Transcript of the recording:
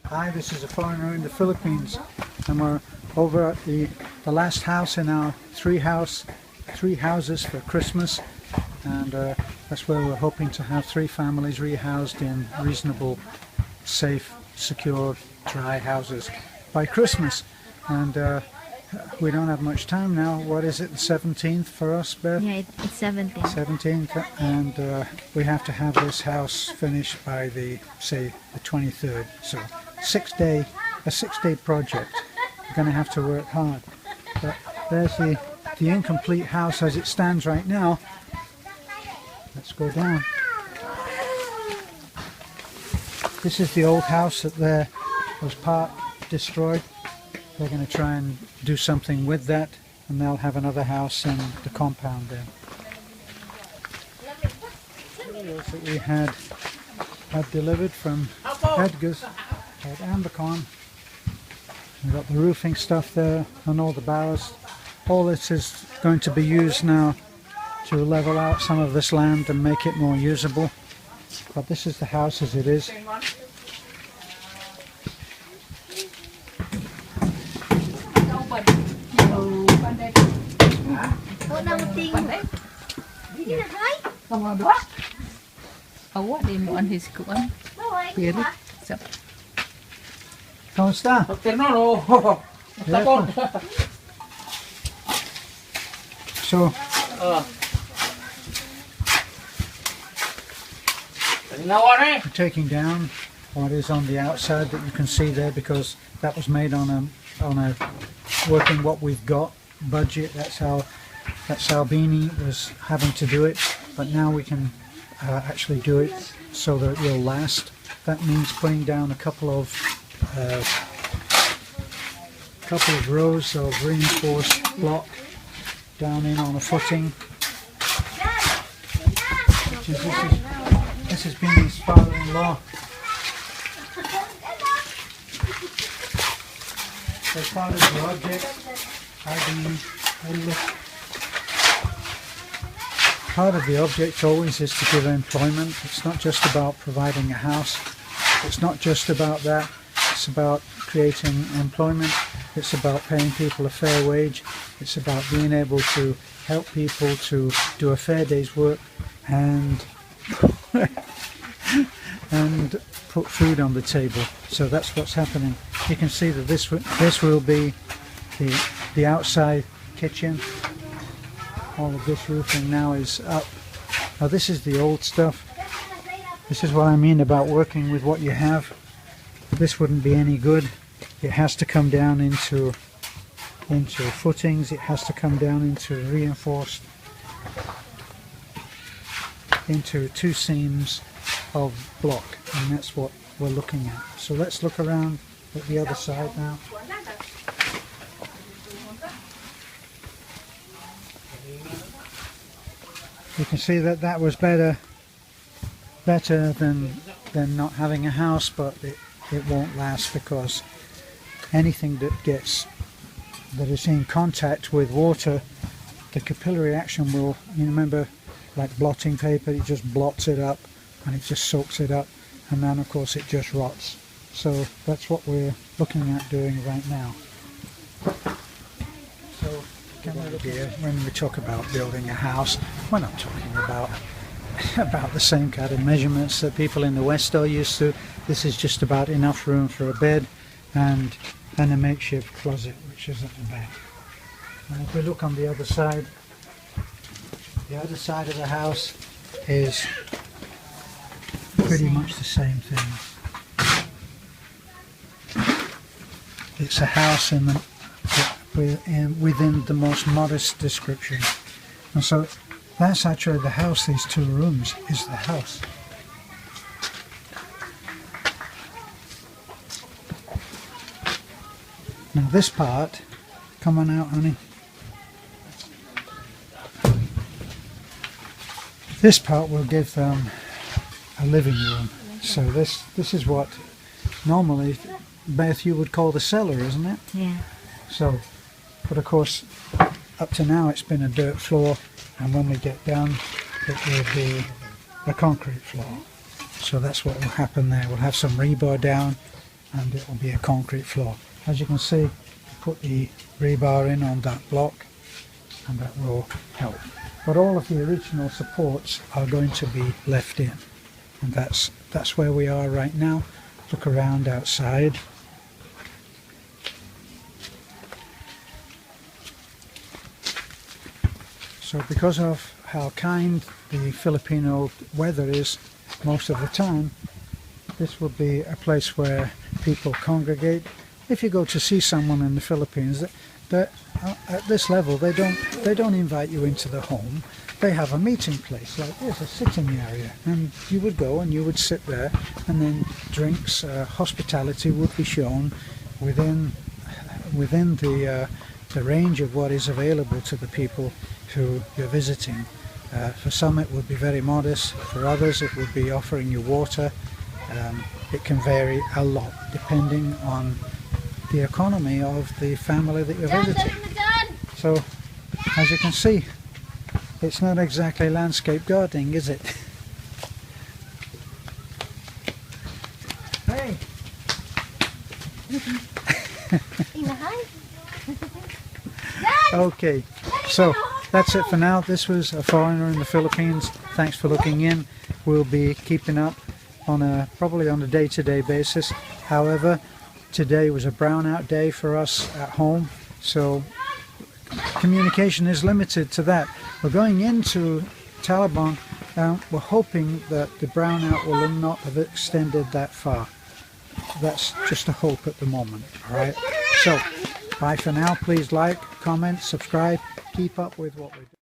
Hi, this is a foreigner in the Philippines, and we're over at the last house in our three houses for Christmas, and that's where we're hoping to have 3 families rehoused in reasonable, safe, secure, dry houses by Christmas. And we don't have much time now. What is it, the 17th for us, Beth? Yeah, it's 17th. 17th, and we have to have this house finished by the 23rd. So a 6-day project. We're going to have to work hard. But there's the incomplete house as it stands right now. Let's go down. This is the old house that was part destroyed. They're going to try and do something with that, and they'll have another house in the compound there. Videos that we had delivered from Edgar's at Ambercorn. We've got the roofing stuff there and all the bowers. All this is going to be used now to level out some of this land and make it more usable. But this is the house as it is. ¿Cómo está? So, we're taking down what is on the outside that you can see there, because that was made on a working what we've got budget. That's how Beanie was having to do it, but now we can actually do it so that it will last. That means putting down a couple of rows of reinforced block down in on a footing. This is Benie's father-in-law. As part of the object, part of the object always is to give employment. It's not just about providing a house. It's not just about that. It's about creating employment. It's about paying people a fair wage. It's about being able to help people to do a fair day's work and and put food on the table. So that's what's happening. You can see that this will be the outside kitchen. All of this roofing now is up. Now this is the old stuff. This is what I mean about working with what you have. This wouldn't be any good. It has to come down into footings. It has to come down into reinforced, into 2 seams of block, and that's what we're looking at. So let's look around at the other side now. You can see that that was better than not having a house, but it won't last, because anything that is in contact with water, the capillary action will, you remember, like blotting paper, it just blots it up and it just soaks it up, and then of course it just rots. So that's what we're looking at doing right now. So when we talk about building a house, we're not talking about the same kind of measurements that people in the West are used to. This is just about enough room for a bed and a makeshift closet, which isn't bad. And if we look on the other side of the house is pretty much the same thing. It's a house within the most modest description. And so that's actually the house. These 2 rooms is the house. Now this part, come on out, honey. This part will give them a living room. So this is what normally, Beth, you would call the cellar, isn't it? Yeah. So, but of course, up to now it's been a dirt floor, and when we get done, it will be a concrete floor. So that's what will happen there. We'll have some rebar down, and it will be a concrete floor. As you can see, put the rebar in on that block, and that will help. But all of the original supports are going to be left in, and that's where we are right now. Look around outside. So because of how kind the Filipino weather is most of the time, this will be a place where people congregate. If you go to see someone in the Philippines, at this level they don't invite you into the home. They have a meeting place like this, a sitting area, and you would go and you would sit there, and then drinks, hospitality would be shown within the range of what is available to the people who you're visiting. For some it would be very modest, for others it would be offering you water. It can vary a lot depending on the economy of the family that you're visiting. So, as you can see, it's not exactly landscape gardening, is it? Hey! Okay, so that's it for now. This was A Foreigner in the Philippines. Thanks for looking in. We'll be keeping up on probably on a day-to-day basis. However, today was a brownout day for us at home, so communication is limited to that. We're going into Taliban. We're hoping that the brownout will not have extended that far. That's just a hope at the moment. Alright, so bye for now. Please like, comment, subscribe, keep up with what we do.